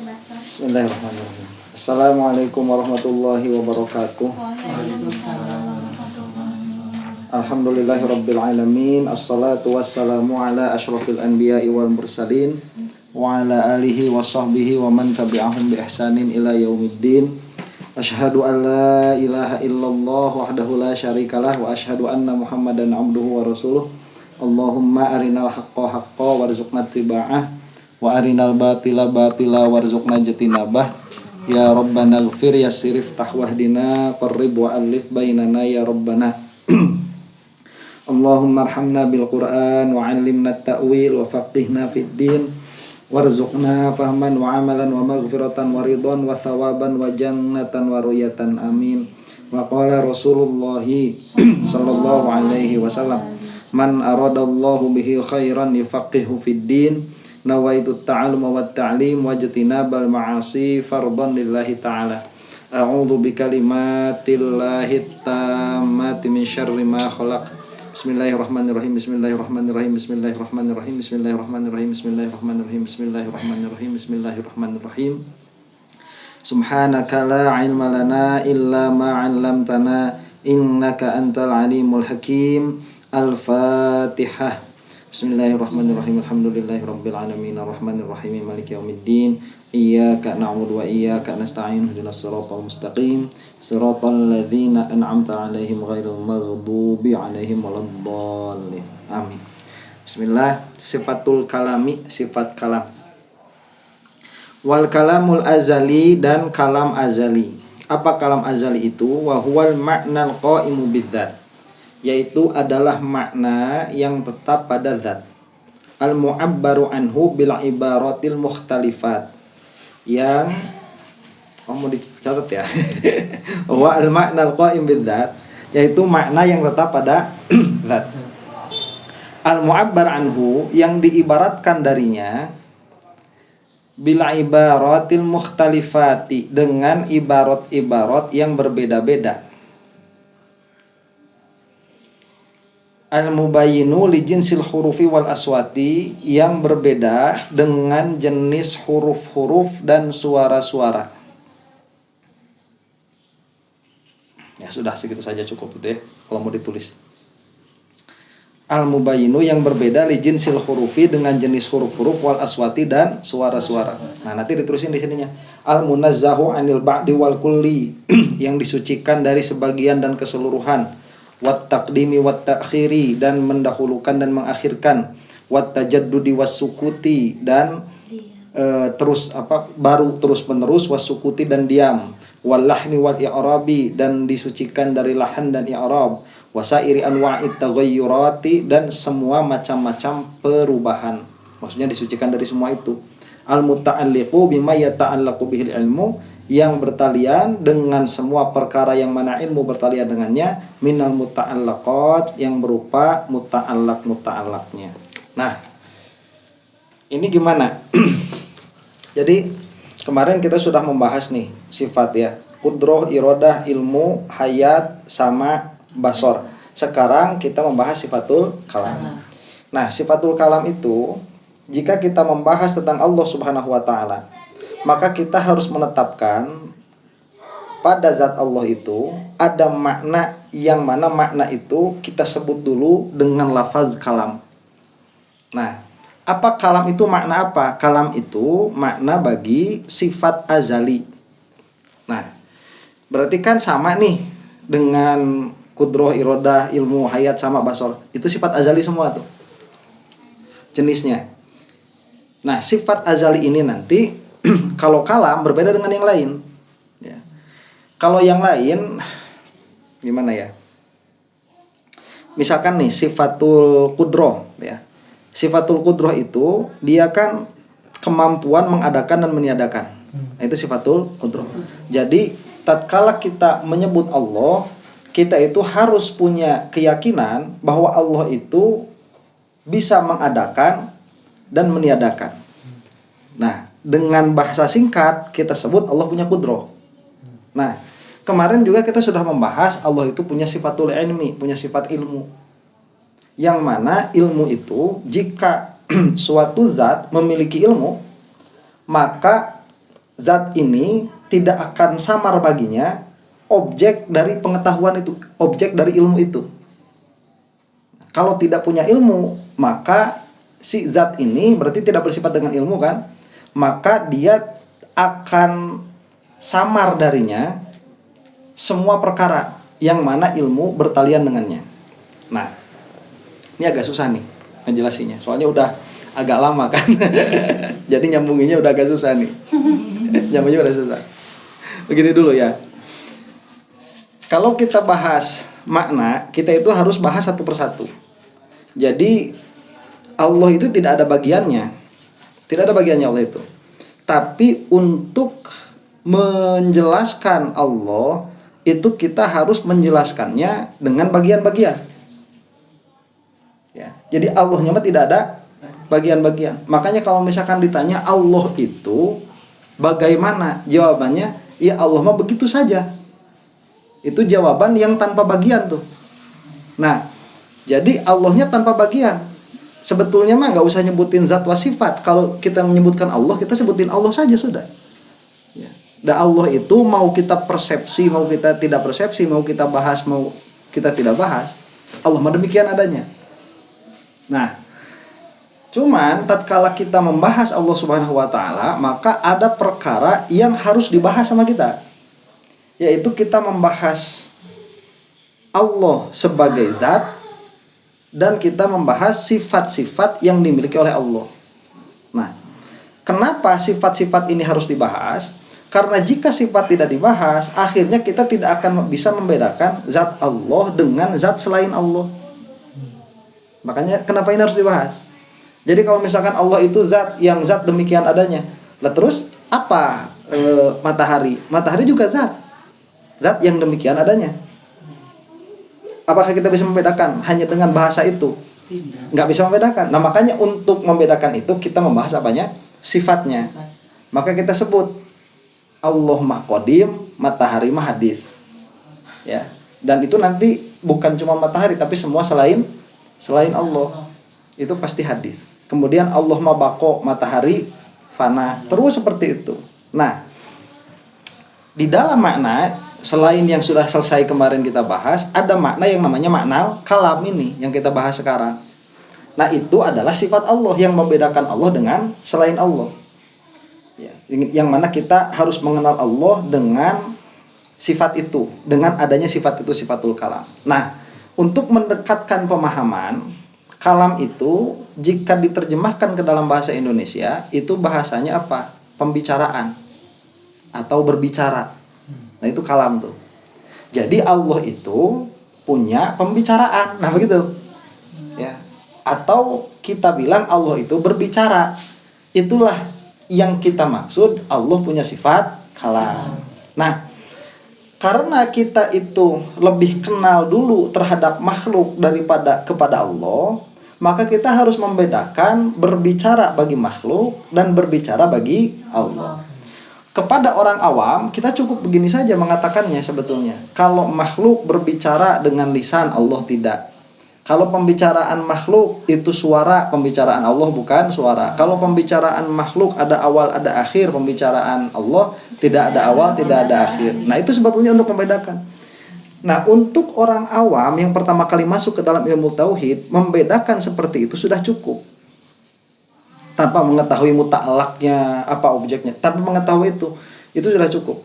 Bismillahirrahmanirrahim. Assalamualaikum warahmatullahi wabarakatuh. Alhamdulillahirabbil alamin. Assalatu wassalamu ala asyrafil anbiya'i wal mursalin wa ala alihi wa sahbihi wa man tabi'ahum bi ihsanin ila yaumiddin. Asyhadu an la ilaha illallah wahdahu la syarikalah wa asyhadu anna Muhammadan abduhu wa rasuluh. Allahumma arinal haqqa haqqa warzuqna ittiba'ah wa arinal batila batila warzuqna jatinabah. Ya Rabbana ighfir yassir iftah wahdina qarrib wa alif bainana ya Rabbana. Allahumma arhamna bil Qur'an wa 'allimna at-ta'wil wa faqihna fid din warzuqna fahman wa amalan wa maghfiratan wa ridwan wa thawaban wa jannatan wa ruyatan amin. Wa qala Rasulullah sallallahu alaihi wasallam, man aradallahu bihi khairan yufaqihu fid din. Nawaitu ta'alluma wa ta'lim wa jatinabal ma'asi fardan lillahi ta'ala. A'udzu bikalimatillahi tammati min syarri ma khalaq. Bismillahirrahmanirrahim. Bismillahirrahmanirrahim. Bismillahirrahmanirrahim. Bismillahirrahmanirrahim. Bismillahirrahmanirrahim. Bismillahirrahmanirrahim. Bismillahirrahmanirrahim. Subhanaka la ilma lana illa ma 'allamtana innaka antal alimul hakim. Al-Fatihah. Bismillahirrahmanirrahim. Alhamdulillahirabbil alamin arrahmanir rahim maliki yaumiddin. Iyyaka na'budu wa iyyaka nasta'in ihdinas siratal mustaqim siratal ladzina an'amta 'alaihim ghairil maghdubi 'alaihim waladdallin. Amin. Bismillah. Sifatul kalami, sifat kalam. Wal kalamul azali, dan kalam azali. Apa kalam azali itu? Wa huwal ma'nal qa'imu bidzat, yaitu adalah makna yang tetap pada zat. Al-mu'abbaru anhu bil ibaratil mukhtalifat, yang mau dicatat ya. Wa al-ma'nal qa'im bidzat, yaitu makna yang tetap pada zat. Al-mu'abbar anhu, yang diibaratkan darinya, bil ibaratil mukhtalifati, dengan ibarat-ibarat yang berbeda-beda. Al-mubayyinu li jinsil hurufi wal aswati, yang berbeda dengan jenis huruf-huruf dan suara-suara. Ya sudah, segitu saja cukup itu ya kalau mau ditulis. Al-mubayyinu, yang berbeda li jinsil hurufi, dengan jenis huruf-huruf wal aswati dan suara-suara. Nah, nanti ditulisin di sininya. Al-munazzahu anil ba'di wal kulli, yang disucikan dari sebagian dan keseluruhan. Wat taqdimi wat ta'khiri, dan mendahulukan dan mengakhirkan. Wat tajaddudi was sukuti, dan baru terus menerus. Was sukuti, dan diam. Wal lahni wal i'rabi, dan disucikan dari lahan dan i'rab. Wasairi anwa'it taghayyurati, dan semua macam-macam perubahan. Maksudnya disucikan dari semua itu. Al muta'alliqu bima yata'allaqu bihil ilmu, yang bertalian dengan semua perkara yang mana ilmu bertalian dengannya. Minal muta'allaqat, yang berupa muta'allaq-muta'allaqnya. Nah, ini gimana? Jadi kemarin kita sudah membahas nih sifat ya, qudroh, irodah, ilmu, hayat, sama, basor. Sekarang kita membahas sifatul kalam. Nah, sifatul kalam itu, jika kita membahas tentang Allah Subhanahu wa ta'ala, maka kita harus menetapkan pada zat Allah itu ada makna, yang mana makna itu kita sebut dulu dengan lafaz kalam. Nah, apa kalam itu? Makna apa? Kalam itu makna bagi sifat azali. Nah, berarti kan sama nih dengan kudroh, irodah, ilmu, hayat, sama, basor. Itu sifat azali semua tuh jenisnya. Nah, sifat azali ini nanti kalau kalam berbeda dengan yang lain ya. Kalau yang lain gimana ya? Misalkan nih sifatul qudroh ya. Sifatul qudroh itu dia kan kemampuan mengadakan dan meniadakan. Nah, itu sifatul qudroh. Jadi tatkala kita menyebut Allah, kita itu harus punya keyakinan bahwa Allah itu bisa mengadakan dan meniadakan. Nah, dengan bahasa singkat kita sebut Allah punya qudroh. Nah, kemarin juga kita sudah membahas Allah itu punya sifatul ilmi, punya sifat ilmu. Yang mana ilmu itu, jika suatu zat memiliki ilmu, maka zat ini tidak akan samar baginya objek dari pengetahuan itu, objek dari ilmu itu. Kalau tidak punya ilmu, maka si zat ini berarti tidak bersifat dengan ilmu kan? Maka dia akan samar darinya semua perkara yang mana ilmu bertalian dengannya. Nah, ini agak susah nih ngejelasinnya. Soalnya udah agak lama kan. Jadi nyambunginnya udah agak susah nih. Nyambungnya udah susah. Begini dulu ya. Kalau kita bahas makna, kita itu harus bahas satu persatu. Jadi Allah itu tidak ada bagiannya. Tidak ada bagiannya Allah itu. Tapi untuk menjelaskan Allah, itu kita harus menjelaskannya dengan bagian-bagian. Ya, jadi Allahnya mah tidak ada bagian-bagian. Makanya kalau misalkan ditanya Allah itu bagaimana? Jawabannya, ya Allah mah begitu saja. Itu jawaban yang tanpa bagian tuh. Nah, jadi Allahnya tanpa bagian. Sebetulnya mah nggak usah nyebutin zat wa sifat. Kalau kita menyebutkan Allah, kita sebutin Allah saja sudah. Ya. Dan Allah itu mau kita persepsi, mau kita tidak persepsi, mau kita bahas, mau kita tidak bahas, Allah mah demikian adanya. Nah, cuman tatkala kita membahas Allah Subhanahu wa taala, maka ada perkara yang harus dibahas sama kita. Yaitu kita membahas Allah sebagai zat dan kita membahas sifat-sifat yang dimiliki oleh Allah. Nah, kenapa sifat-sifat ini harus dibahas? Karena jika sifat tidak dibahas, akhirnya kita tidak akan bisa membedakan zat Allah dengan zat selain Allah. Makanya kenapa ini harus dibahas? Jadi kalau misalkan Allah itu zat yang zat demikian adanya, lah terus apa matahari? Matahari juga zat yang demikian adanya. Apakah kita bisa membedakan hanya dengan bahasa itu? Nggak bisa membedakan. Nah makanya untuk membedakan itu kita membahas apanya? Sifatnya. Maka kita sebut Allah mah qadim, matahari mah hadis. Ya. Dan itu nanti bukan cuma matahari tapi semua selain Allah. Itu pasti hadis. Kemudian Allah mah baqo, matahari fana. Terus seperti itu. Nah, di dalam makna selain yang sudah selesai kemarin kita bahas, ada makna yang namanya makna kalam ini yang kita bahas sekarang. Nah, itu adalah sifat Allah yang membedakan Allah dengan selain Allah. Ya, yang mana kita harus mengenal Allah dengan sifat itu, dengan adanya sifat itu, sifatul kalam. Nah, untuk mendekatkan pemahaman, kalam itu jika diterjemahkan ke dalam bahasa Indonesia, itu bahasanya apa? Pembicaraan atau berbicara. Nah, itu kalam tuh. Jadi Allah itu punya pembicaraan. Nah, begitu. Ya. Atau kita bilang Allah itu berbicara. Itulah yang kita maksud Allah punya sifat kalam. Nah, karena kita itu lebih kenal dulu terhadap makhluk daripada kepada Allah, maka kita harus membedakan berbicara bagi makhluk dan berbicara bagi Allah. Kepada orang awam, kita cukup begini saja mengatakannya sebetulnya. Kalau makhluk berbicara dengan lisan, Allah tidak. Kalau pembicaraan makhluk itu suara, pembicaraan Allah bukan suara. Kalau pembicaraan makhluk ada awal, ada akhir, pembicaraan Allah tidak ada awal, tidak ada akhir. Nah, itu sebetulnya untuk membedakan. Nah, untuk orang awam yang pertama kali masuk ke dalam ilmu tauhid, membedakan seperti itu sudah cukup. Tanpa mengetahui muta'alaknya, apa objeknya, tanpa mengetahui itu sudah cukup.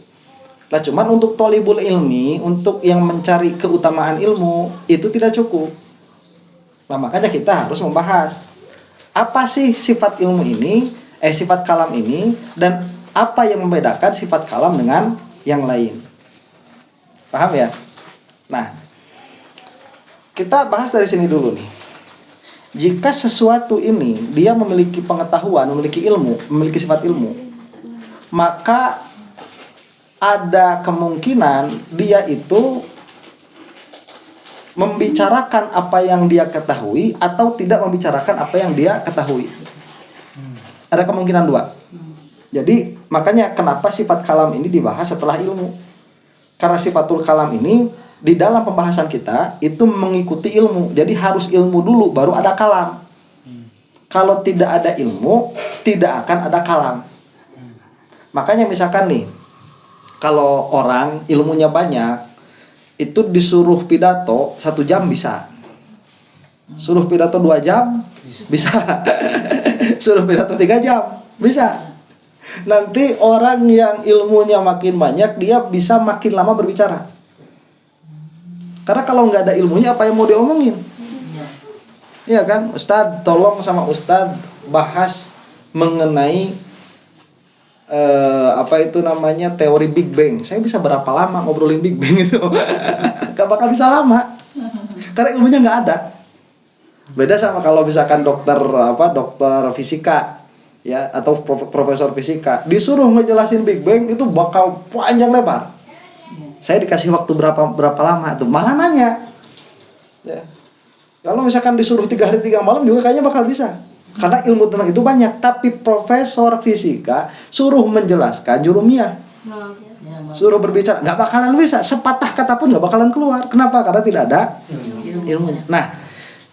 Nah, cuman untuk thalibul ilmi, untuk yang mencari keutamaan ilmu, itu tidak cukup. Nah, makanya kita harus membahas apa sih sifat ilmu ini, sifat kalam ini, dan apa yang membedakan sifat kalam dengan yang lain. Paham ya? Nah, kita bahas dari sini dulu nih. Jika sesuatu ini dia memiliki pengetahuan, memiliki ilmu, memiliki sifat ilmu, maka ada kemungkinan dia itu membicarakan apa yang dia ketahui atau tidak membicarakan apa yang dia ketahui. Ada kemungkinan dua. Jadi makanya kenapa sifat kalam ini dibahas setelah ilmu. Karena sifatul kalam ini di dalam pembahasan kita itu mengikuti ilmu. Jadi harus ilmu dulu baru ada kalam. Kalau tidak ada ilmu, tidak akan ada kalam. Makanya misalkan nih, kalau orang ilmunya banyak, itu disuruh pidato 1 jam bisa. Suruh pidato 2 jam bisa. Suruh pidato 3 jam bisa. Nanti orang yang ilmunya makin banyak, dia bisa makin lama berbicara. Karena kalau nggak ada ilmunya, apa yang mau diomongin? Iya kan, Ustadz, tolong sama Ustadz bahas mengenai teori Big Bang. Saya bisa berapa lama ngobrolin Big Bang itu? Gak bakal bisa lama, karena ilmunya nggak ada. Beda sama kalau misalkan dokter fisika, ya, atau profesor fisika, disuruh ngejelasin Big Bang itu bakal panjang lebar. Saya dikasih waktu berapa lama tuh, malah nanya. Ya. Kalau misalkan disuruh 3 hari 3 malam juga kayaknya bakal bisa. Karena ilmu tentang itu banyak. Tapi profesor fisika suruh menjelaskan jurumiyah, suruh berbicara, nggak bakalan bisa. Sepatah kata pun nggak bakalan keluar. Kenapa? Karena tidak ada ilmunya. Nah,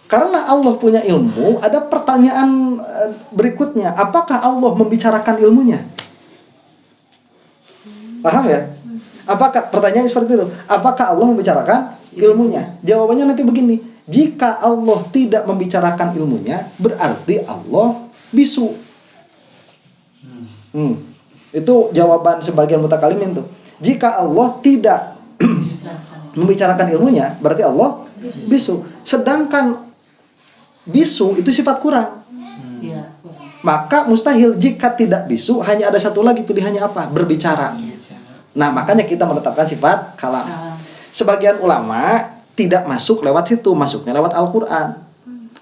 karena Allah punya ilmu, ada pertanyaan berikutnya. Apakah Allah membicarakan ilmunya? Paham ya? Apakah, pertanyaan seperti itu, apakah Allah membicarakan ilmunya? Jawabannya nanti begini. Jika Allah tidak membicarakan ilmunya, berarti Allah bisu. Itu jawaban sebagian mutakalimin tuh. Jika Allah tidak membicarakan ilmunya, berarti Allah bisu. Sedangkan bisu itu sifat kurang. Maka mustahil jika tidak bisu, hanya ada satu lagi pilihannya apa? Berbicara. Nah, makanya kita menetapkan sifat kalam. Sebagian ulama tidak masuk lewat situ, masuknya lewat Al-Quran.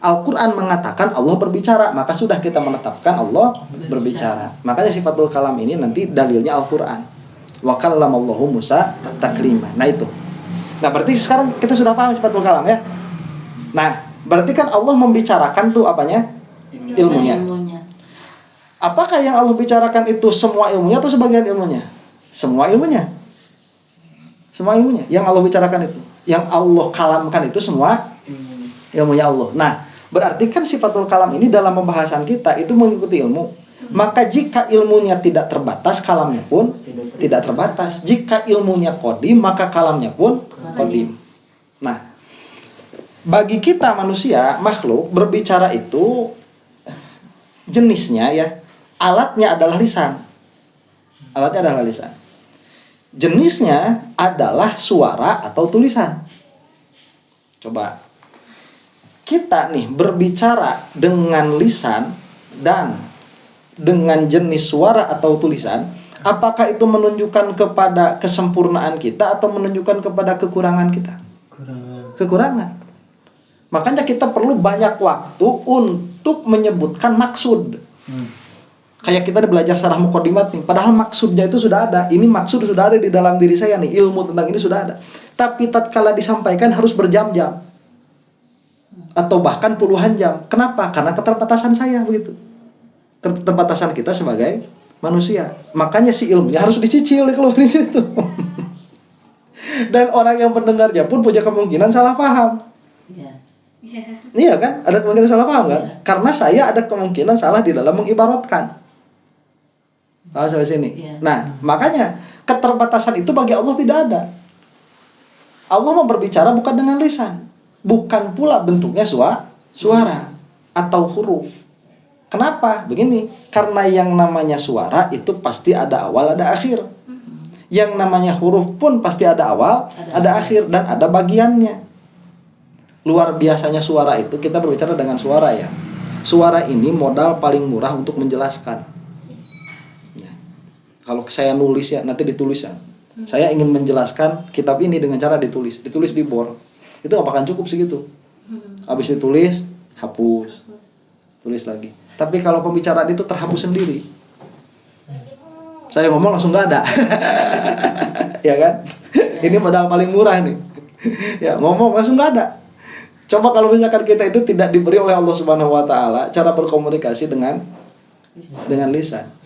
Al-Quran mengatakan Allah berbicara, maka sudah kita menetapkan Allah berbicara. Makanya sifatul kalam ini nanti dalilnya Al-Quran. Wa kallamallahu Musa taklima. Nah itu. Nah berarti sekarang kita sudah paham sifatul kalam ya. Nah berarti kan Allah membicarakan tuh apanya? Ilmunya. Apakah yang Allah bicarakan itu semua ilmunya atau sebagian ilmunya? Semua ilmunya. Semua ilmunya yang Allah bicarakan itu, yang Allah kalamkan itu semua ilmunya Allah. Nah, berarti kan sifatul kalam ini dalam pembahasan kita itu mengikuti ilmu. Maka jika ilmunya tidak terbatas, kalamnya pun tidak terbatas. Jika ilmunya qadim, maka kalamnya pun qadim. Nah, bagi kita manusia, makhluk, berbicara itu jenisnya ya, alatnya adalah lisan. Alatnya adalah lisan. Jenisnya adalah suara atau tulisan. Coba kita nih berbicara dengan lisan dan dengan jenis suara atau tulisan, apakah itu menunjukkan kepada kesempurnaan kita atau menunjukkan kepada kekurangan kita? Kekurangan. Makanya kita perlu banyak waktu untuk menyebutkan maksud. Kayak kita belajar syarah muqaddimat nih, padahal maksudnya itu sudah ada. Ini maksud sudah ada di dalam diri saya nih, ilmu tentang ini sudah ada. Tapi tatkala disampaikan harus berjam-jam atau bahkan puluhan jam. Kenapa? Karena keterbatasan saya begitu. Keterbatasan kita sebagai manusia. Makanya si ilmunya harus dicicil dikeluarin itu. Dan orang yang mendengarnya pun punya kemungkinan salah paham. Iya kan? Ada kemungkinan salah paham kan? Karena saya ada kemungkinan salah di dalam mengibaratkan. Sampai sini. Nah, makanya keterbatasan itu bagi Allah tidak ada. Allah mau berbicara bukan dengan lisan, bukan pula bentuknya suara atau huruf. Kenapa? Begini, karena yang namanya suara itu pasti ada awal, ada akhir. Yang namanya huruf pun pasti ada awal, ada akhir, dan ada bagiannya. Luar biasanya suara itu, kita berbicara dengan suara ya. Suara ini modal paling murah untuk menjelaskan. Kalau saya nulis ya, nanti ditulis ya. Saya ingin menjelaskan kitab ini dengan cara ditulis di board. Itu apakah cukup segitu? Habis ditulis, hapus, tulis lagi. Tapi kalau pembicaraan itu terhapus sendiri. Saya ngomong langsung nggak ada, ya kan? Ini modal paling murah nih. Ya ngomong langsung nggak ada. Coba kalau misalkan kita itu tidak diberi oleh Allah Subhanahu Wa Taala cara berkomunikasi dengan lisan.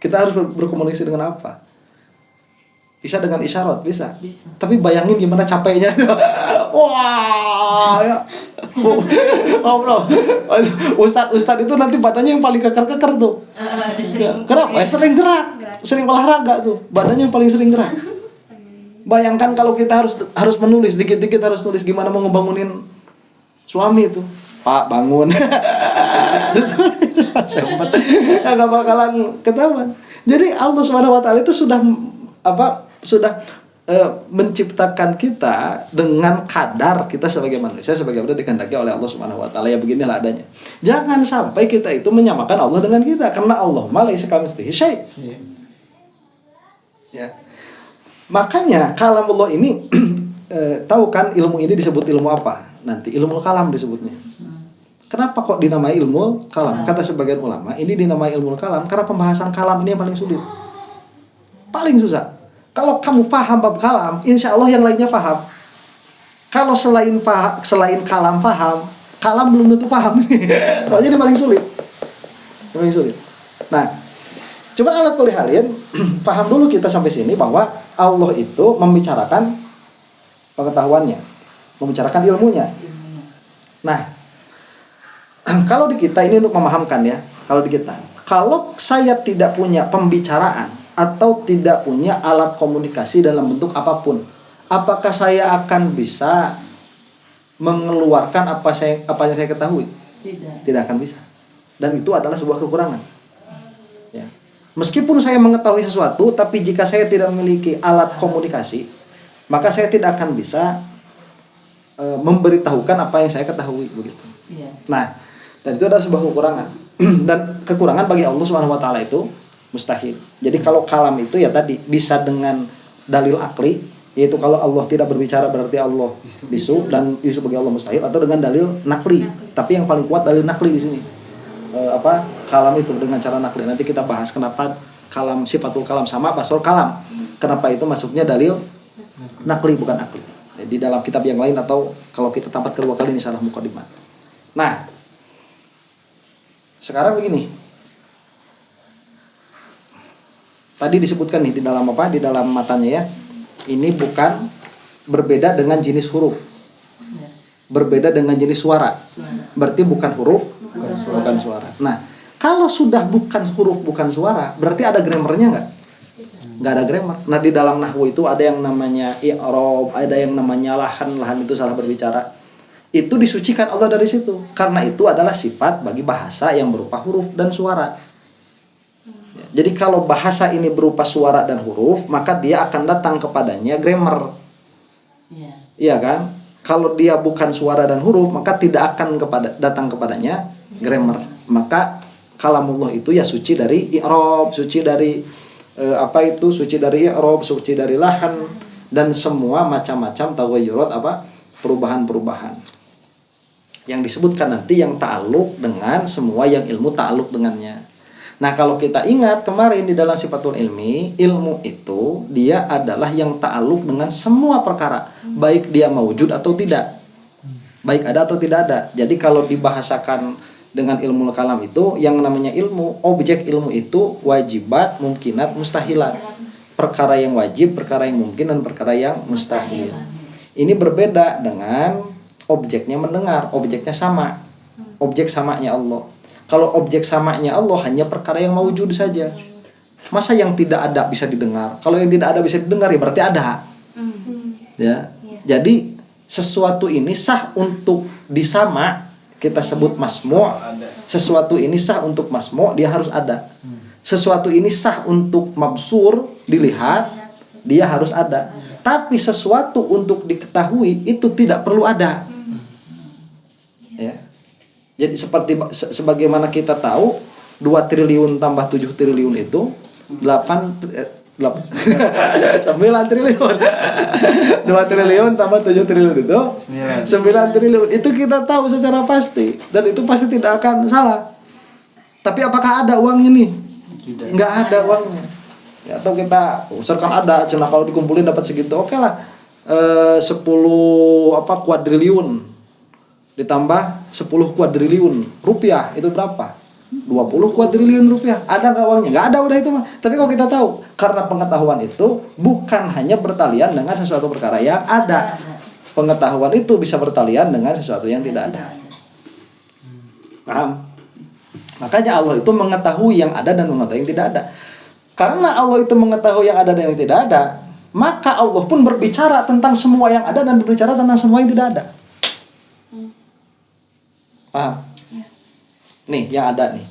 Kita harus berkomunikasi dengan apa? Bisa dengan isyarat, bisa. Tapi bayangin gimana capeknya. Wah, ya. Oh, bro. Ustadz itu nanti badannya yang paling keker-keker tuh. Kenapa? Sering gerak. sering olahraga tuh, badannya paling sering gerak. Bayangkan kalau kita harus menulis dikit-dikit, harus nulis gimana mau ngebangunin suami itu. Pak bangun. Sempat nggak bakalan ketahuan. Jadi Allah Subhanahu wa taala itu sudah menciptakan kita dengan kadar kita sebagai manusia sebagaimana dikehendaki oleh Allah Subhanahu wa taala. Ya beginilah adanya. Jangan sampai kita itu menyamakan Allah dengan kita, karena Allah laisa kamitslihi syai'. Ya. Makanya kalam Allah ini tahu kan ilmu ini disebut ilmu apa? Nanti ilmu kalam disebutnya. Kenapa kok dinamai ilmu kalam? Kata sebagian ulama, ini dinamai ilmu kalam karena pembahasan kalam ini yang paling sulit. Paling susah. Kalau kamu paham bab kalam, insya Allah yang lainnya paham. Kalau selain kalam paham, kalam belum tentu paham. Soalnya ini paling sulit. Paling sulit. Nah, coba ala kulli halin, paham dulu kita sampai sini bahwa Allah itu membicarakan pengetahuannya, membicarakan ilmunya. Nah, kalau di kita ini untuk memahamkan ya, kalau saya tidak punya pembicaraan atau tidak punya alat komunikasi dalam bentuk apapun, apakah saya akan bisa mengeluarkan apa yang saya ketahui? Tidak akan bisa. Dan itu adalah sebuah kekurangan. Ya. Meskipun saya mengetahui sesuatu, tapi jika saya tidak memiliki alat komunikasi, maka saya tidak akan bisa memberitahukan apa yang saya ketahui begitu. Nah, dan itu adalah sebuah kekurangan. Dan kekurangan bagi Allah Subhanahu wa taala itu mustahil. Jadi kalau kalam itu ya tadi bisa dengan dalil akli, yaitu kalau Allah tidak berbicara berarti Allah bisu, dan bisu bagi Allah mustahil, atau dengan dalil nakli. Tapi yang paling kuat dalil nakli di sini. Kalam itu dengan cara nakli. Nanti kita bahas kenapa kalam sifatul kalam sama basol kalam. Kenapa itu masuknya dalil nakli bukan akli. Di dalam kitab yang lain atau kalau kita tamat kedua kali ini syarah muqaddimah. Nah, sekarang begini. Tadi disebutkan nih di dalam di dalam matanya ya. Ini bukan berbeda dengan jenis huruf. Berbeda dengan jenis suara. Berarti bukan huruf, bukan suara. Nah, kalau sudah bukan huruf, bukan suara, berarti ada grammarnya nggak? Nggak ada grammar. Nah, di dalam nahwu itu ada yang namanya i'rab, ada yang namanya lahan itu salah berbicara. Itu disucikan Allah dari situ. Karena itu adalah sifat bagi bahasa yang berupa huruf dan suara. Jadi kalau bahasa ini berupa suara dan huruf, maka dia akan datang kepadanya grammar. Iya kan? Kalau dia bukan suara dan huruf, maka tidak akan datang kepadanya grammar. Maka kalamullah itu ya suci dari i'rab, suci dari suci dari i'rab, suci dari lahan, dan semua macam-macam taghayyurat perubahan-perubahan yang disebutkan nanti yang ta'alluq dengan semua yang ilmu ta'alluq dengannya. Nah, kalau kita ingat kemarin di dalam sifatul ilmi, ilmu itu dia adalah yang ta'alluq dengan semua perkara, baik dia mawujud atau tidak, baik ada atau tidak ada. Jadi kalau dibahasakan dengan ilmu kalam itu, yang namanya ilmu, objek ilmu itu wajibat, mungkinat, mustahilat. Perkara yang wajib, perkara yang mungkin, dan perkara yang mustahil. Ini berbeda dengan objeknya mendengar, objeknya sama. Objek samanya Allah. Kalau objek samanya Allah hanya perkara yang mawujud saja. Masa yang tidak ada bisa didengar? Kalau yang tidak ada bisa didengar ya berarti ada. Ya. Jadi sesuatu ini sah untuk disama, kita sebut masmu'. Sesuatu ini sah untuk masmu', dia harus ada. Sesuatu ini sah untuk mabsur, dilihat, dia harus ada. Tapi sesuatu untuk diketahui itu tidak perlu ada. Ya. Jadi sebagaimana kita tahu 2 triliun tambah 7 triliun itu 9 triliun. 2 triliun tambah 7 triliun itu 9 triliun. Itu kita tahu secara pasti, dan itu pasti tidak akan salah. Tapi apakah ada uangnya nih? Nggak ada uangnya. Ya, atau kita usahakan ada, cuma kalau dikumpulin dapat segitu, oke lah. 10 kuadriliun ditambah 10 kuadriliun rupiah itu berapa? 20 kuadriliun rupiah. Ada nggak uangnya? Nggak ada, udah itu mah. Tapi kalau kita tahu, karena pengetahuan itu bukan hanya bertalian dengan sesuatu perkara yang ada. Pengetahuan itu bisa bertalian dengan sesuatu yang tidak ada. Paham? Makanya Allah itu mengetahui yang ada dan mengetahui yang tidak ada. Karena Allah itu mengetahui yang ada dan yang tidak ada, maka Allah pun berbicara tentang semua yang ada dan berbicara tentang semua yang tidak ada. Paham? Ya. Nih, yang ada nih.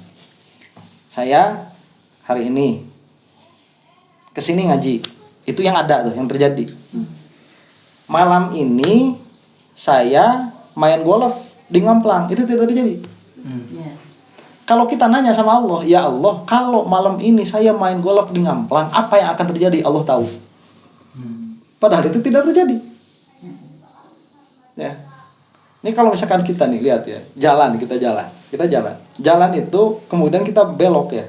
Saya hari ini kesini ngaji. Itu yang ada tuh, yang terjadi. Malam ini saya main golf di Ngamplang. Itu tidak terjadi. Ya. Kalau kita nanya sama Allah, ya Allah, kalau malam ini saya main golf di Ngamplang, apa yang akan terjadi? Allah tahu. Padahal itu tidak terjadi. Ya. Ini kalau misalkan kita nih lihat ya, kita jalan. Jalan itu kemudian kita belok ya,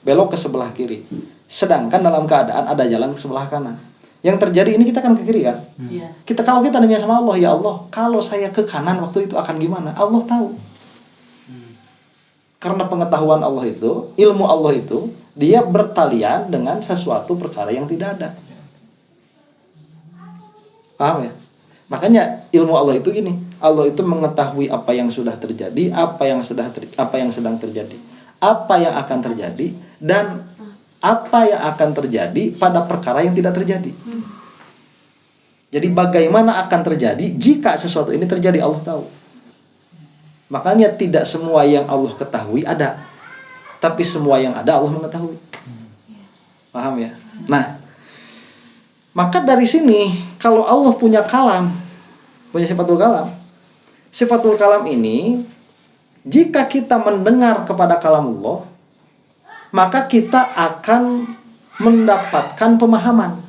belok ke sebelah kiri. Sedangkan dalam keadaan ada jalan ke sebelah kanan. Yang terjadi ini kita kan ke kiri kan? Iya. Kalau kita nanya sama Allah, ya Allah, kalau saya ke kanan waktu itu akan gimana? Allah tahu. Karena pengetahuan Allah itu, ilmu Allah itu, dia bertalian dengan sesuatu perkara yang tidak ada. Paham ya? Makanya ilmu Allah itu gini, Allah itu mengetahui apa yang sudah terjadi, apa yang sedang terjadi, apa yang akan terjadi, dan apa yang akan terjadi pada perkara yang tidak terjadi. Jadi bagaimana akan terjadi jika sesuatu ini terjadi, Allah tahu. Makanya tidak semua yang Allah ketahui ada, tapi semua yang ada Allah mengetahui. Paham ya? Nah, maka dari sini kalau Allah punya kalam, punya sifatul kalam, sifatul kalam ini jika kita mendengar kepada kalam Allah, maka kita akan mendapatkan pemahaman.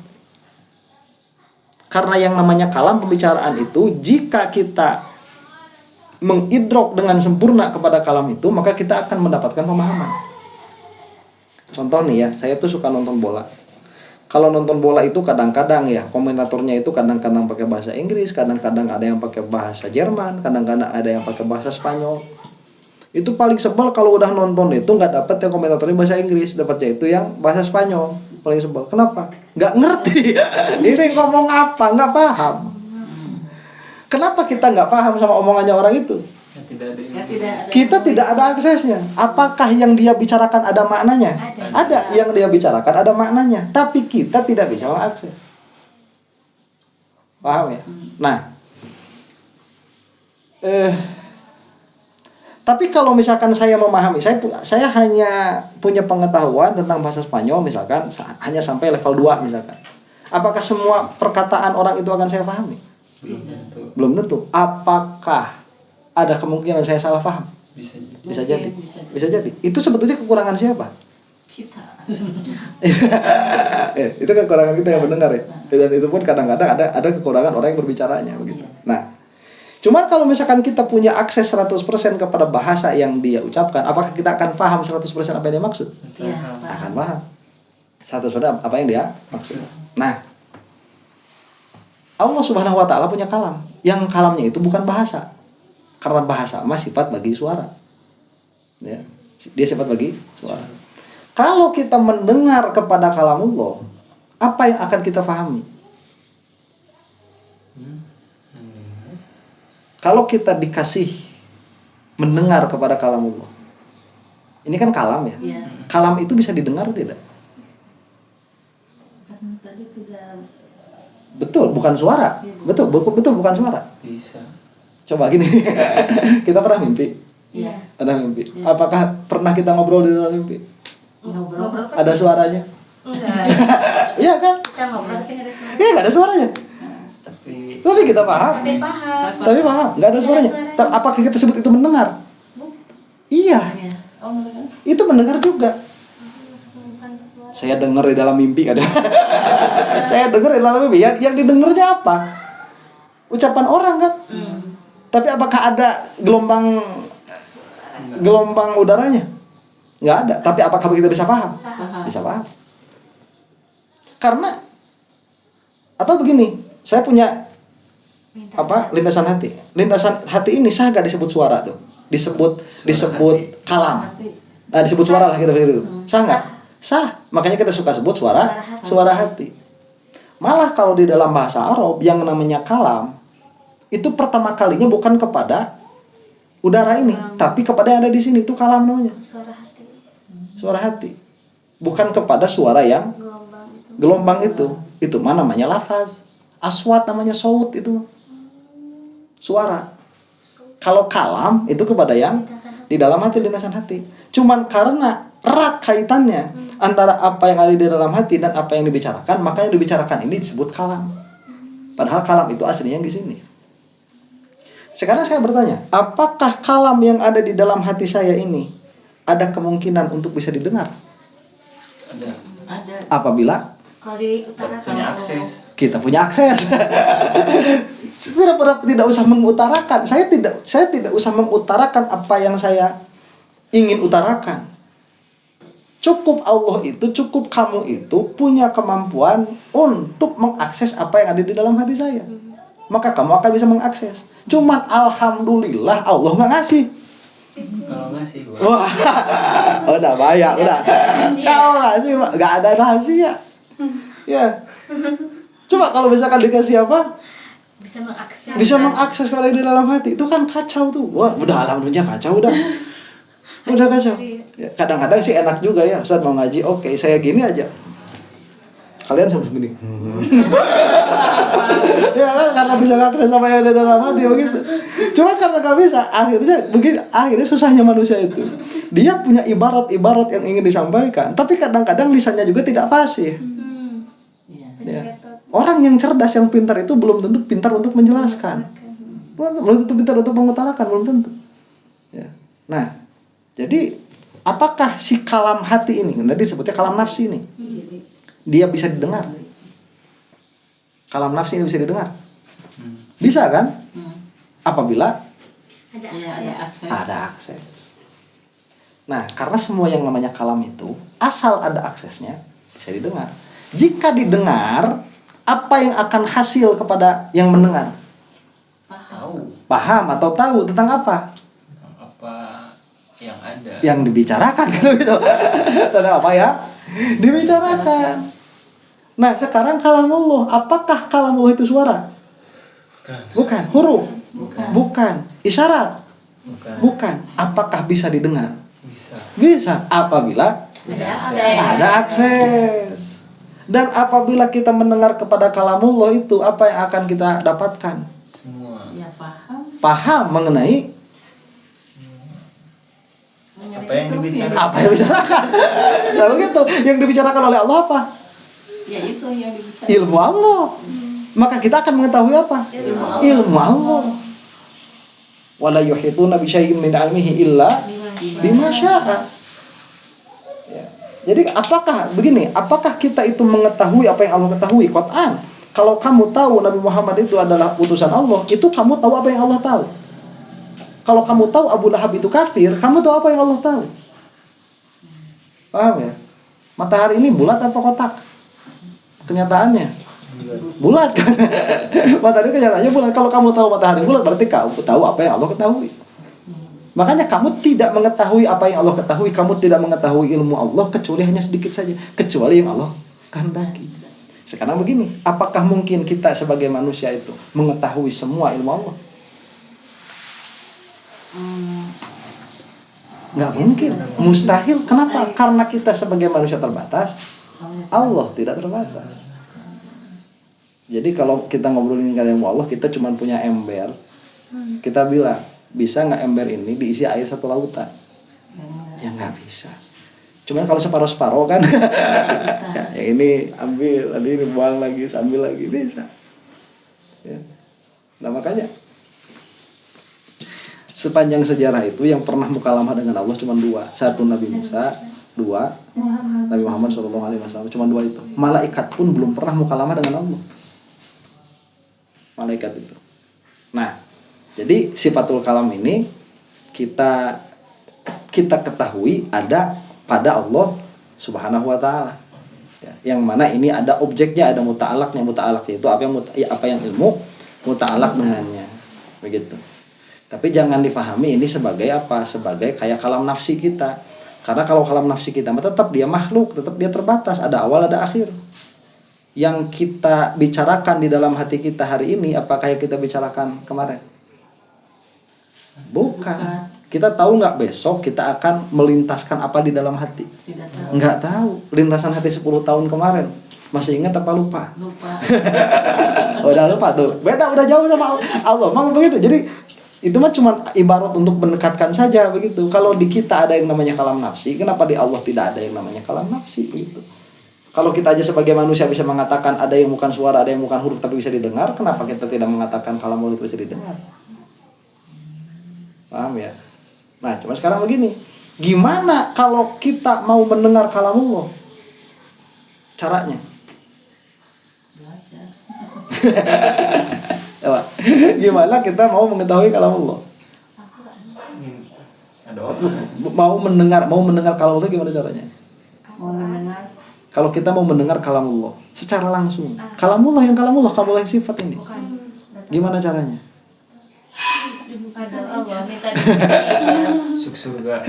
Karena yang namanya kalam, pembicaraan itu, jika kita mengidrok dengan sempurna kepada kalam itu, maka kita akan mendapatkan pemahaman. Contoh nih ya, saya tuh suka nonton bola. Kalau nonton bola itu kadang-kadang ya, komentatornya itu kadang-kadang pakai bahasa Inggris, kadang-kadang ada yang pakai bahasa Jerman, kadang-kadang ada yang pakai bahasa Spanyol. Itu paling sebel kalau udah nonton itu nggak dapet yang komentatornya bahasa Inggris, dapatnya itu yang bahasa Spanyol. Paling sebel. Kenapa? Nggak ngerti. Ini ngomong apa? Nggak paham. Kenapa kita nggak paham sama omongannya orang itu? Kita tidak ada aksesnya. Apakah yang dia bicarakan ada maknanya? Ada. Yang dia bicarakan ada maknanya. Tapi kita tidak bisa mengakses. Paham ya? Nah, tapi kalau misalkan saya memahami, saya hanya punya pengetahuan tentang bahasa Spanyol misalkan, hanya sampai level 2 misalkan. Apakah semua perkataan orang itu akan saya pahami? Belum tentu. Apakah ada kemungkinan saya salah paham? Bisa jadi. Itu sebetulnya kekurangan siapa? Kita. Itu kekurangan kita yang mendengar ya. Dan itu pun kadang-kadang ada kekurangan orang yang berbicaranya begitu. Nah, cuman kalau misalkan kita punya akses 100% kepada bahasa yang dia ucapkan, apakah kita akan paham 100% apa yang dia maksud? Iya, akan paham 100% apa yang dia maksud. Nah, Allah Subhanahu wa taala punya kalam. Yang kalamnya itu bukan bahasa. Karena bahasa mah sifat bagi suara. Ya, dia sifat bagi suara. Kalau kita mendengar kepada kalamullah, apa yang akan kita pahami? Kalau kita dikasih mendengar kepada kalamullah, ini kan kalam ya. Iya. Kalam itu bisa didengar tidak? Karena tadi tidak. Betul, bukan suara. Betul bukan suara. Bisa. Coba gini, kita pernah mimpi. Iya. Pernah mimpi. Apakah pernah kita ngobrol di dalam mimpi? Ngobrol. Ada suaranya? Enggak. Iya kan? Kita ngobrol tapi nggak ada suara. Iya, nggak ada suaranya. Tapi kita paham. Tapi paham, nggak ada suaranya. Apakah kita sebut itu mendengar? Iya, Iya. Oh, mendengar. itu mendengar juga. Saya dengar di dalam mimpi ada. Saya dengar di dalam mimpi. Yang didengarnya apa? Ucapan orang kan. Tapi apakah ada gelombang udaranya? Nggak ada. Tapi apakah kita bisa paham? Bisa paham. Karena atau begini, saya punya lintasan hati. Lintasan hati ini sah nggak disebut suara tuh? Disebut kalam. Nah, disebut suara lah kita begitu. Sah nggak? Sah. Makanya kita suka sebut suara hati. Malah kalau di dalam bahasa Arab yang namanya kalam itu pertama kalinya bukan kepada udara ini, tapi kepada yang ada di sini, itu kalam namanya. Suara hati. Suara hati. bukan kepada suara yang Gelombang itu. gelombang itu. Itu mah namanya lafaz. Aswat namanya saut itu. Suara. Kalau kalam itu kepada yang di dalam hati, lintasan hati. Cuman karena erat kaitannya antara apa yang ada di dalam hati dan apa yang dibicarakan, maka yang dibicarakan ini disebut kalam. Padahal kalam itu aslinya di sini. Sekarang saya bertanya, apakah kalam yang ada di dalam hati saya ini ada kemungkinan untuk bisa didengar? Ada. Apabila Kalau diutarakan Punya akses. kita punya akses. tidak usah mengutarakan. Saya tidak usah mengutarakan apa yang saya ingin utarakan. Cukup Allah itu, cukup kamu itu punya kemampuan untuk mengakses apa yang ada di dalam hati saya. Maka kamu akan bisa mengakses. Cuman alhamdulillah Allah nggak ngasih. Kalau ngasih gua. Wah, udah banyak, udah. Kalau ngasih nggak ada rahasia. Ya. Coba kalau misalkan dikasih apa? bisa mengakses. Bisa mengakses kalau di dalam hati. Itu kan kacau tuh. Wah, udah alhamdulillah kacau udah. Udah kacau. Ya, kadang-kadang sih enak juga ya. Ustaz mau ngaji, oke, saya gini aja. Kalian sama segini. Ya kan karena bisa ngakses sama yang ada dalam hati begitu. Cuman karena nggak bisa, akhirnya begini, akhirnya susahnya manusia itu. Dia punya ibarat-ibarat yang ingin disampaikan, tapi kadang-kadang lisannya juga tidak fasih. Iya. Ya. Orang yang cerdas, yang pintar itu belum tentu pintar untuk menjelaskan. Belum tentu pintar untuk mengutarakan, belum tentu. Ya. Nah, jadi apakah si kalam hati ini, tadi sebutnya kalam nafsi ini, dia bisa didengar? Kalam nafsi ini bisa didengar? Bisa kan? Apabila Iya, ada akses. ada akses. Nah, karena semua yang namanya kalam itu, asal ada aksesnya, bisa didengar. Jika didengar, apa yang akan hasil kepada yang mendengar? Tahu Paham atau tahu tentang apa? apa yang ada. Yang dibicarakan kan gitu. Tentang apa ya? Dibicarakan. Nah, sekarang kalamullah, apakah kalamullah itu suara? Bukan. Huruf? Bukan. Isyarat? Bukan. Apakah bisa didengar? Bisa. Bisa apabila ada akses. Dan apabila kita mendengar kepada kalamullah itu, apa yang akan kita dapatkan? Semua. Ya paham. Paham mengenai Apa yang dibicarakan? apa yang dibicarakan. Nah begitu. Yang dibicarakan oleh Allah apa? Ya itu yang dibicarakan. Ilmu Allah. Maka kita akan mengetahui apa? Ilmu Allah. Wala yuhituna bi syai'in min 'ilmihi illa bima syaa. Ya. Jadi apakah kita itu mengetahui apa yang Allah ketahui? Qur'an. Kalau kamu tahu Nabi Muhammad itu adalah utusan Allah, itu kamu tahu apa yang Allah tahu. Kalau kamu tahu Abu Lahab itu kafir, kamu tahu apa yang Allah tahu. Paham ya? Matahari ini bulat apa kotak? Kenyataannya bulat kan? Matahari kenyataannya bulat. Kalau kamu tahu matahari bulat, berarti kamu tahu apa yang Allah ketahui. Makanya kamu tidak mengetahui apa yang Allah ketahui, kamu tidak mengetahui ilmu Allah kecuali hanya sedikit saja, kecuali yang Allah kehendaki. Sekarang begini, apakah mungkin kita sebagai manusia itu mengetahui semua ilmu Allah? Nggak mungkin, mustahil. Kenapa? Karena kita sebagai manusia terbatas, Allah tidak terbatas. Jadi kalau kita ngobrolin ilmu Allah, kita cuma punya ember. Kita bilang, bisa nggak ember ini diisi air 1 lautan? Ya nggak bisa. Cuman kalau separuh-separuh kan, ya ini ambil, nanti ini buang lagi, sambil lagi, bisa. Ya. Nah makanya sepanjang sejarah itu yang pernah mukalamah dengan Allah cuma 2. 1 Nabi Musa, 2 Nabi Muhammad SAW. Cuma 2 itu. Malaikat pun belum pernah mukalamah dengan Allah. Malaikat itu. Nah, jadi sifatul kalam ini kita ketahui ada pada Allah Subhanahu wa taala. Ya, yang mana ini ada objeknya, ada muta'alaqnya. Muta'alaq itu apa yang ilmu muta'alaq dengannya. Begitu. Tapi jangan difahami ini sebagai apa? Sebagai kayak kalam nafsi kita. Karena kalau kalam nafsi kita tetap dia makhluk, tetap dia terbatas, ada awal ada akhir. Yang kita bicarakan di dalam hati kita hari ini apakah yang kita bicarakan kemarin? Bukan. Kita tahu nggak besok kita akan melintaskan apa di dalam hati? Tidak tahu. Nggak tahu. Lintasan hati 10 tahun kemarin. Masih ingat apa lupa? Lupa. Udah lupa tuh. Beda, udah jauh sama Allah. Memang begitu. Jadi itu mah cuma ibarat untuk mendekatkan saja begitu. Kalau di kita ada yang namanya kalam nafsi, kenapa di Allah tidak ada yang namanya kalam nafsi begitu? Kalau kita aja sebagai manusia bisa mengatakan ada yang bukan suara, ada yang bukan huruf tapi bisa didengar, kenapa kita tidak mengatakan kalam Allah itu bisa didengar? Paham ya? Nah, cuma sekarang begini, gimana kalau kita mau mendengar kalamullah? Caranya? Belajar. Coba. Gimana kita mau mengetahui kalamullah? Ada apa? Mau mendengar kalamullah gimana caranya? Mau mendengar. Kalau kita mau mendengar kalamullah secara langsung, kalamullah yang sifat ini, Bukan. gimana caranya? Ada Allah minta dibukain. Masuk surga.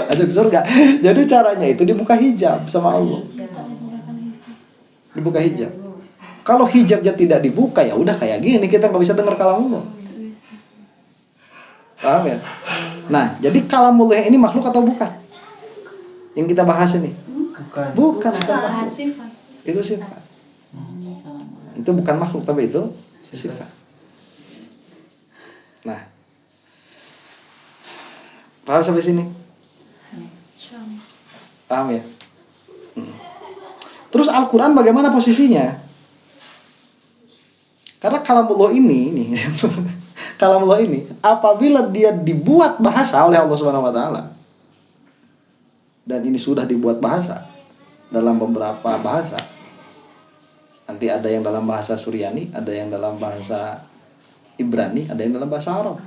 Masuk surga. Jadi caranya itu dibuka hijab sama Allah. Dibuka hijab. Kalau hijabnya tidak dibuka ya udah kayak gini, kita nggak bisa dengar kalamullah. Paham ya? Nah, jadi kalamullah ini makhluk atau bukan? Yang kita bahas ini. Bukan. Bukan makhluk. Sifat. Itu sifat. Itu bukan makhluk tapi itu sifat. Nah, paham sampai sini? Paham ya? Terus Al-Quran bagaimana posisinya? Karena kalamullah ini nih, kalamullah ini apabila dia dibuat bahasa oleh Allah Subhanahu Wa Taala, dan ini sudah dibuat bahasa dalam beberapa bahasa. Nanti ada yang dalam bahasa Suryani, ada yang dalam bahasa Ibrani, ada yang dalam bahasa Arab.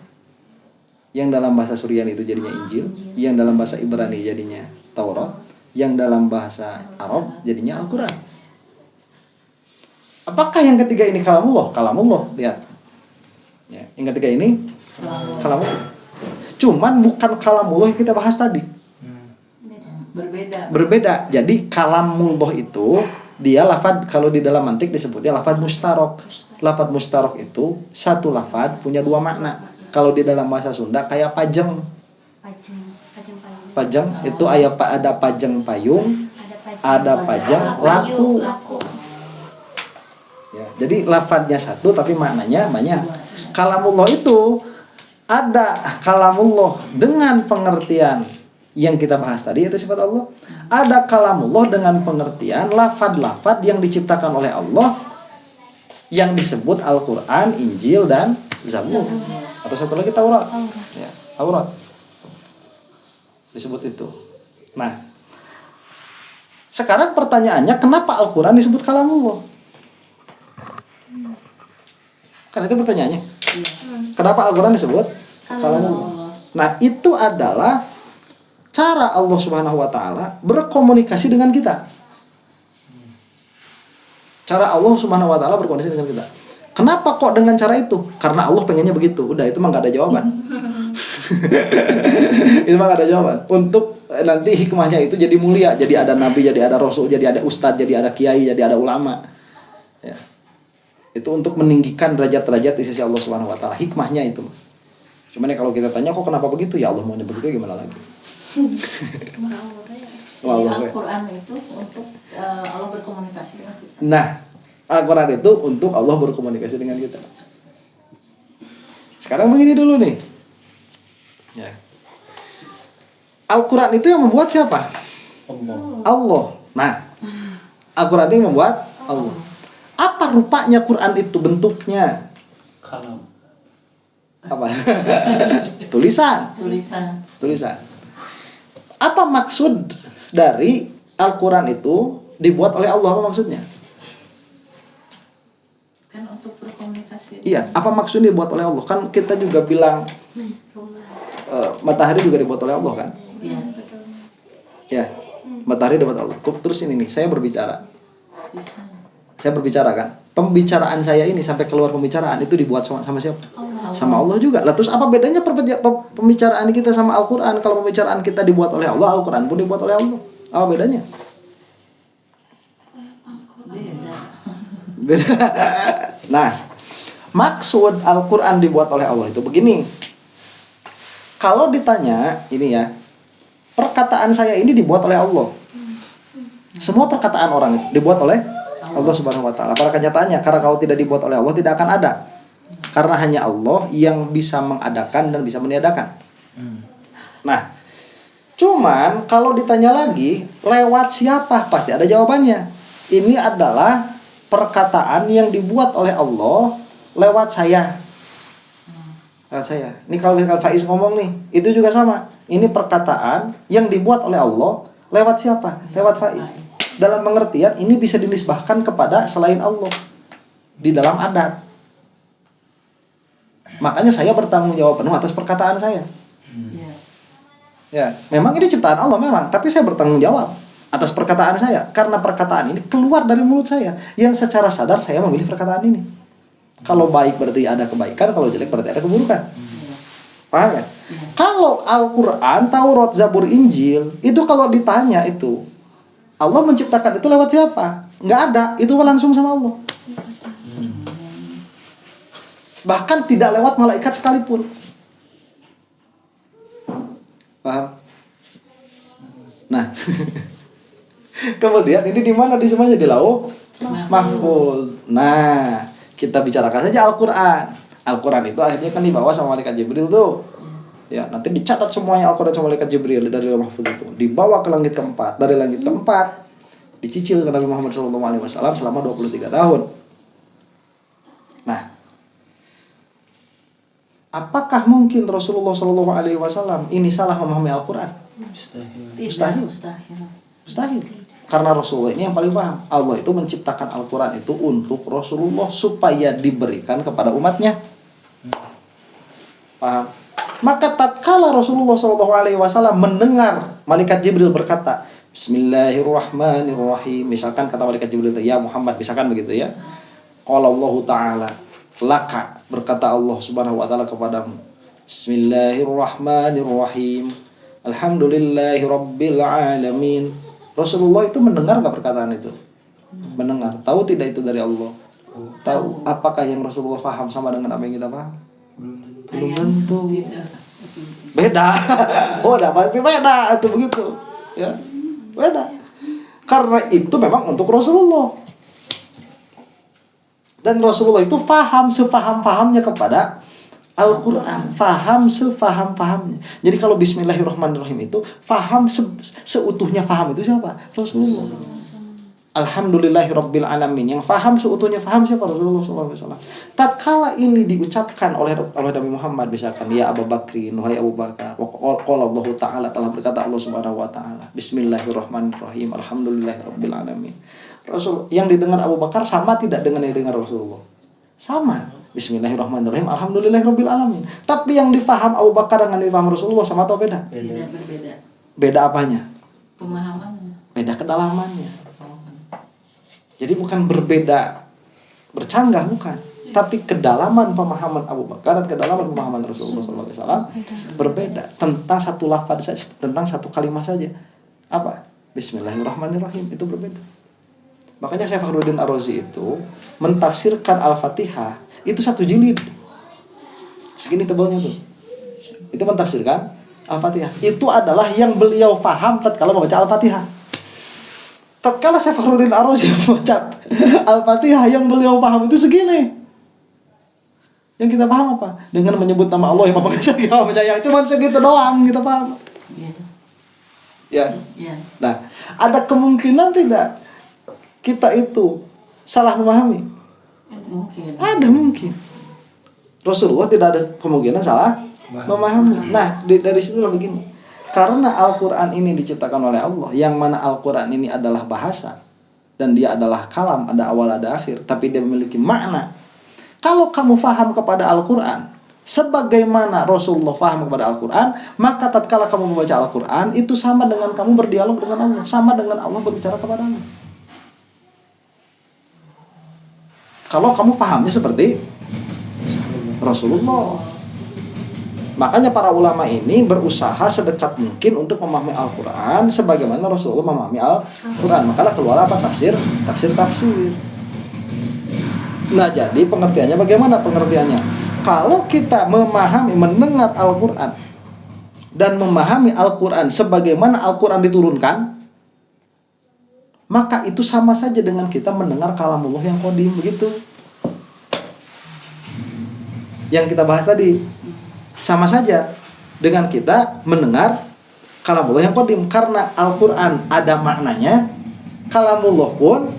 Yang dalam bahasa Suryani itu jadinya Injil, yang dalam bahasa Ibrani jadinya Taurat, yang dalam bahasa Arab jadinya Al-Quran. Apakah yang ketiga ini kalamullah? Kalamullah, lihat. Ya, yang ketiga ini kalamullah. Cuman bukan kalamullah yang kita bahas tadi. Berbeda. Berbeda. Jadi kalamullah itu dia lafad, kalau di dalam mantik disebutnya lafad mustarok. Lafad mustarok itu satu lafad punya dua makna. Kalau di dalam bahasa Sunda kayak pajeng. Pajeng itu ada pajeng payung, ada pajeng laku. Ya, jadi lafadnya satu tapi maknanya banyak. Kalamullah itu ada kalamullah dengan pengertian yang kita bahas tadi itu sifat Allah. Ada kalamullah dengan pengertian lafad-lafad yang diciptakan oleh Allah yang disebut Al-Quran, Injil, dan Zabur. Atau satu lagi Taurat. Ya, Taurat. Disebut itu. Nah, sekarang pertanyaannya kenapa Al-Quran disebut kalamullah? Kan itu pertanyaannya. Kenapa Al-Quran disebut kalamullah? Nah, itu adalah cara Allah Subhanahu Wa Taala berkomunikasi dengan kita. Cara Allah Subhanahu Wa Taala berkomunikasi dengan kita. Kenapa kok dengan cara itu? Karena Allah pengennya begitu. Udah, itu mah gak ada jawaban. Itu mah gak ada jawaban. Untuk nanti hikmahnya itu jadi mulia, jadi ada nabi, jadi ada rasul, jadi ada ustadz, jadi ada kiai, jadi ada ulama. Ya. Itu untuk meninggikan derajat-derajat di sisi Allah Subhanahu Wa Taala. Hikmahnya itu. Cuman ya kalau kita tanya kok kenapa begitu? Ya Allah maunya begitu, gimana lagi? Al-Quran itu untuk Allah berkomunikasi dengan kita. Nah, Al-Quran itu untuk Allah berkomunikasi dengan kita. Sekarang begini dulu nih. Ya. Al-Quran itu yang membuat siapa? Allah. Nah, Al-Quran itu yang membuat Allah. Apa rupanya Quran itu bentuknya? Kalam. Apa? Tulisan. Tulisan. Apa maksud dari Al-Quran itu dibuat oleh Allah? Apa maksudnya? Kan untuk berkomunikasi. Iya, apa maksudnya dibuat oleh Allah? Kan kita juga bilang matahari juga dibuat oleh Allah kan? Iya. Ya, matahari dibuat Allah. Terus ini nih, saya berbicara. Bisa. Saya berbicara kan? Pembicaraan saya ini sampai keluar pembicaraan itu dibuat sama siapa? Sama Allah juga. Lah terus apa bedanya pembicaraan kita sama Al-Quran? Kalau pembicaraan kita dibuat oleh Allah, Al-Quran pun dibuat oleh Allah. Apa bedanya? Beda. Nah, maksud Al-Quran dibuat oleh Allah itu begini. Kalau ditanya, ini ya, perkataan saya ini dibuat oleh Allah. Semua perkataan orang itu dibuat oleh Allah Subhanahu wa taala. Pada kenyataannya, karena kalau tidak dibuat oleh Allah tidak akan ada. Karena hanya Allah yang bisa mengadakan dan bisa meniadakan. Nah, cuman kalau ditanya lagi, lewat siapa? Pasti ada jawabannya. Ini adalah perkataan yang dibuat oleh Allah lewat saya. Lewat saya. Ini kalau misalkan Faiz ngomong nih, itu juga sama. Ini perkataan yang dibuat oleh Allah lewat siapa? Lewat Faiz. Dalam pengertian ini bisa dinisbahkan kepada selain Allah di dalam adat. Makanya saya bertanggung jawab penuh atas perkataan saya. Ya, memang ini ciptaan Allah memang, tapi saya bertanggung jawab atas perkataan saya karena perkataan ini keluar dari mulut saya yang secara sadar saya memilih perkataan ini. Kalau baik berarti ada kebaikan, kalau jelek berarti ada keburukan. Paham ya? Kalau Al-Qur'an, Taurat, Zabur, Injil, itu kalau ditanya itu Allah menciptakan itu lewat siapa? Nggak ada, itu langsung sama Allah. Bahkan tidak lewat malaikat sekalipun. Paham? Nah, kemudian ini di mana disemuanya? Di lauh mahfuz. Nah, kita bicarakan saja Al-Qur'an. Al-Qur'an itu akhirnya kan dibawa sama malaikat Jibril tuh. Ya, nanti dicatat semuanya Al-Qur'an sama malaikat Jibril dari lauh mahfuz itu. Dibawa ke langit keempat. Dari langit keempat dicicil ke Nabi Muhammad SAW selama 23 tahun. Nah, apakah mungkin Rasulullah SAW ini salah memahami Al-Quran? Mustahil. Mustahil. Karena Rasulullah ini yang paling paham. Allah itu menciptakan Al-Quran itu untuk Rasulullah supaya diberikan kepada umatnya. Paham? Maka tatkala Rasulullah SAW mendengar malaikat Jibril berkata, Bismillahirrahmanirrahim. Misalkan kata malaikat Jibril, ya Muhammad, misalkan begitu ya. Qala Allah Ta'ala, laka, berkata Allah Subhanahu wa taala kepadamu. Bismillahirrahmanirrahim. Alhamdulillahirabbil alamin. Rasulullah itu mendengar enggak perkataan itu? Mendengar. Tahu tidak itu dari Allah? Tahu. Apakah yang Rasulullah paham sama dengan apa yang kita paham? Belum tentu. Beda. Oh, udah pasti beda itu begitu. Ya. Beda. Karena itu memang untuk Rasulullah. Dan Rasulullah itu faham sepaham-pahamnya kepada Al-Quran. Faham sepaham-pahamnya. Jadi kalau Bismillahirrahmanirrahim itu faham seutuhnya faham itu siapa? Rasulullah. Alhamdulillahirabbil alamin. Yang faham seutuhnya faham siapa? Rasulullah SAW. Tatkala ini diucapkan oleh Nabi Muhammad, misalkan ya Abu Bakrin, wahai Abu Bakar, qala Allah Ta'ala, telah berkata Allah Subhanahu wa taala, Bismillahirrahmanirrahim. Alhamdulillahirabbil alamin. Rasul yang didengar Abu Bakar sama tidak dengan yang didengar Rasulullah? Sama. Bismillahirrahmanirrahim. Alhamdulillahirabbil alamin. Tapi yang difaham Abu Bakar dengan yang difaham Rasulullah sama atau beda? Tidak berbeda. Beda apanya? Pemahamannya. Beda kedalamannya. Jadi bukan berbeda bercanggah, bukan. Tapi kedalaman pemahaman Abu Bakar dan kedalaman pemahaman Rasulullah SAW berbeda tentang satu lafaz saja, tentang satu kalimat saja. Apa? Bismillahirrahmanirrahim, itu berbeda. Makanya Syekh Fakhruddin Ar-Razi itu mentafsirkan Al-Fatihah itu satu jilid. Segini tebalnya tuh. Itu mentafsirkan Al-Fatihah. Itu adalah yang beliau paham tatkala membaca Al-Fatihah. Tatkala Syekh Fakhruddin Ar-Razi membaca Al-Fatihah yang beliau paham itu segini. Yang kita paham apa? Dengan menyebut nama Allah yang Maha Pengasih lagi Maha Penyayang. Cuman segitu doang kita paham. Ya. Nah, ada kemungkinan tidak kita itu salah memahami? Mungkin. Ada mungkin. Rasulullah tidak ada kemungkinan salah memahami. Nah, dari situlah begini. Karena Al-Quran ini diciptakan oleh Allah, yang mana Al-Quran ini adalah bahasa dan dia adalah kalam, ada awal ada akhir, tapi dia memiliki makna. Kalau kamu faham kepada Al-Quran sebagaimana Rasulullah faham kepada Al-Quran, maka tatkala kamu membaca Al-Quran itu sama dengan kamu berdialog dengan Allah, sama dengan Allah berbicara kepadamu. Kalau kamu pahamnya seperti Rasulullah. Makanya para ulama ini berusaha sedekat mungkin untuk memahami Al-Quran sebagaimana Rasulullah memahami Al-Quran. Makanya keluar apa? Tafsir. Nah, jadi pengertiannya bagaimana pengertiannya? Kalau kita memahami, mendengar Al-Quran dan memahami Al-Quran sebagaimana Al-Quran diturunkan, maka itu sama saja dengan kita mendengar kalamullah yang qadim, begitu. Yang kita bahas tadi sama saja dengan kita mendengar kalamullah yang qadim, karena Al-Quran ada maknanya, kalamullah pun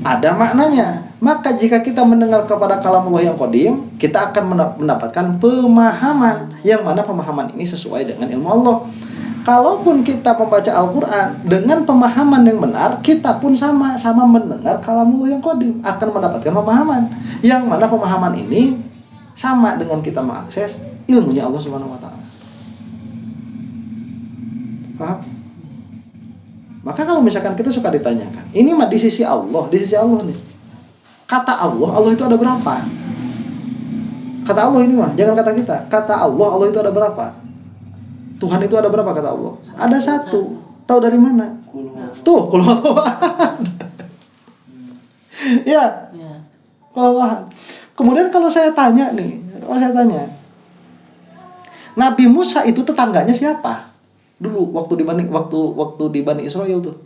ada maknanya. Maka jika kita mendengar kepada kalamullah yang qadim, kita akan mendapatkan pemahaman, yang mana pemahaman ini sesuai dengan ilmu Allah. Kalaupun kita membaca Al-Quran dengan pemahaman yang benar, kita pun sama mendengar kalamullah yang qadim, akan mendapatkan pemahaman, yang mana pemahaman ini sama dengan kita mengakses ilmunya Allah Subhanahu wa taala. Paham? Maka kalau misalkan kita suka ditanyakan, ini mah di sisi Allah nih. Kata Allah itu ada berapa? Kata Allah ini mah, jangan kata kita. Kata Allah itu ada berapa? Tuhan itu ada berapa kata Allah? Ada satu. Tahu dari mana? Tuh, Qul huwallahu ahad. Ya. Qul huwallahu ahad. Kemudian kalau saya tanya, Nabi Musa itu tetangganya siapa? Dulu waktu di Bani Israel tuh.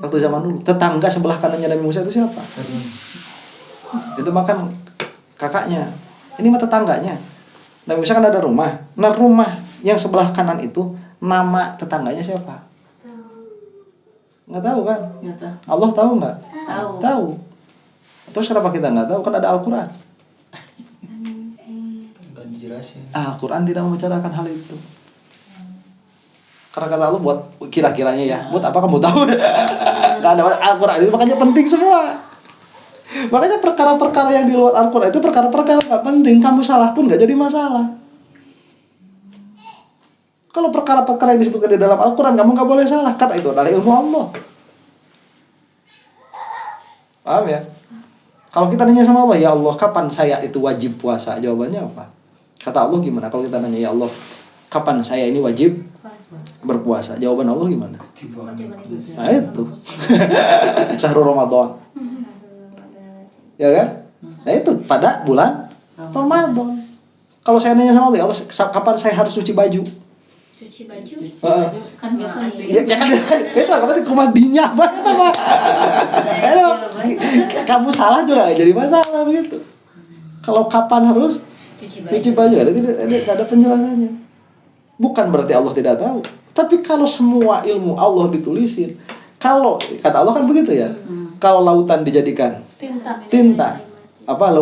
Waktu zaman dulu, tetangga sebelah kanannya Nabi Musa itu siapa? Itu makan kakaknya. Ini mah tetangganya. Nabi Musa kan ada rumah. Nah, rumah yang sebelah kanan itu nama tetangganya siapa? Nggak tahu kan? Nggak tahu. Allah tahu nggak? Tahu. Terus kenapa kita nggak tahu? Kan ada Al-Quran. Nggak dijelasin. Al-Quran tidak membicarakan hal itu. Karena kata Allah buat kira-kiranya ya, buat apa kamu tahu? Nggak ada Al-Quran itu, makanya penting semua. Makanya perkara-perkara yang di luar Al-Quran itu perkara-perkara nggak penting. Kamu salah pun nggak jadi masalah. Kalau perkara-perkara yang disebutkan di dalam Al-Quran, kamu nggak boleh salah, karena itu adalah ilmu Allah. Paham ya? Kalau kita nanya sama Allah, ya Allah, kapan saya itu wajib puasa? Jawabannya apa? Kata Allah gimana? Kalau kita nanya, ya Allah, kapan saya ini wajib berpuasa? Jawaban Allah gimana? Nah itu Syahrul Ramadan. Ya kan? Nah itu pada bulan Ramadan. Kalau saya nanya sama Allah, ya Allah, kapan saya harus cuci baju? Cuci baju. Kan nggak penting. Ya kan itu apa sih kumadinya banget apa? Kamu salah juga nggak jadi masalah begitu. Kalau kapan harus cuci baju, ada penjelasannya. Bukan berarti Allah tidak tahu. Tapi kalau semua ilmu Allah ditulisin, kalau kata Allah kan begitu ya. Kalau lautan dijadikan tinta, apa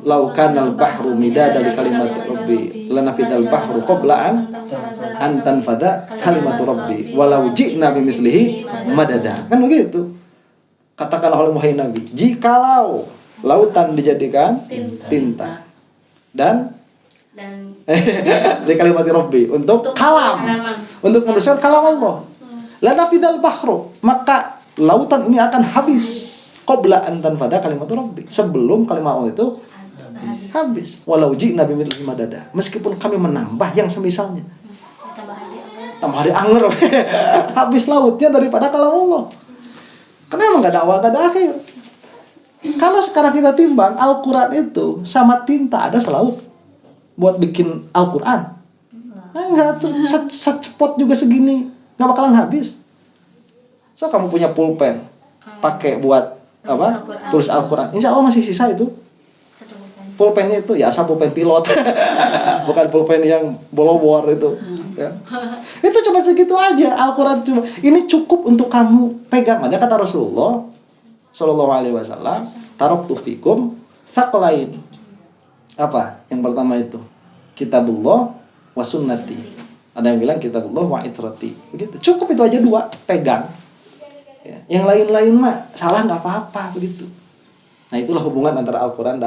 laukanal bahru midada li kalimat rabbi lanafidal bahru qabla an tanfada kalimat rabbi walau ji'na bimithlihi madada. Kan begitu. Katakanlah oleh wahai Nabi, jikalau lautan dijadikan tinta dan di kalimat rabbi untuk kalam, untuk menuliskan kalam Allah, lanafidal bahru, maka lautan ini akan habis qabla an tanfada kalimat rabbi, sebelum kalimat Allah itu habis. Walau ji'na bimithlihi madada, meskipun kami menambah yang semisalnya, tambah hari anger habis lautnya daripada kalam Allah. Karena emang gak ada awal gak ada akhir. Kalau sekarang kita timbang Al-Quran itu sama tinta ada selaut buat bikin Al-Quran. Nah, enggak tuh secepot juga segini gak bakalan habis. So kamu punya pulpen pakai buat apa? Tulis Al-Quran. Insya Allah masih sisa itu. Pulpennya itu ya asal pulpen pilot. Bukan pulpen yang bolobor itu. Ya. Itu cuma segitu aja. Al-Quran cuma ini cukup untuk kamu pegang. Ada kata Rasulullah Sallallahu Alaihi Wasallam, taraktu fikum tsaqalain. Apa? Yang pertama itu Kitabullah wa sunnati. Ada yang bilang Kitabullah wa itrati. Begitu. Cukup itu aja dua, pegang. Ya. Yang lain-lain mah salah nggak apa-apa begitu. Nah itulah hubungan antara Al-Quran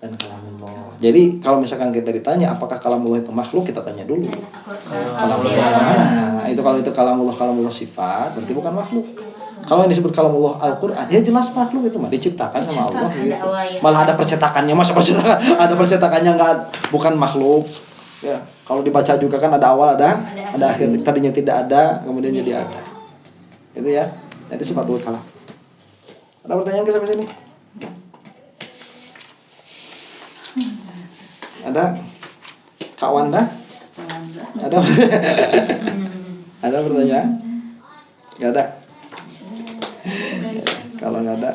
dan kalamullah. Jadi kalau misalkan kita ditanya apakah kalamullah itu makhluk, kita tanya dulu. Kalamullah mana? Itu kalau itu kalamullah sifat, berarti bukan makhluk. Kalau yang disebut kalamullah Al-Quran, ya jelas makhluk itu mah diciptakan sama Allah gitu. Malah ada percetakannya, masa percetakan ada percetakannya nggak, bukan makhluk. Ya, kalau dibaca juga kan ada awal ada akhir. Tadinya tidak ada, kemudian jadi ada. Gitu ya. Jadi sifatul kalam. Ada pertanyaan ke sampai sini? Ada? Kak Wanda? Ada? Ada pertanyaan? Nggak ada? Kalau nggak ada,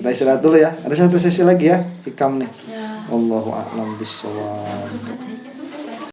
kita istirahat dulu ya. Ada satu sesi lagi ya, hikam nih. Ya. Wallahu a'lam bishawab.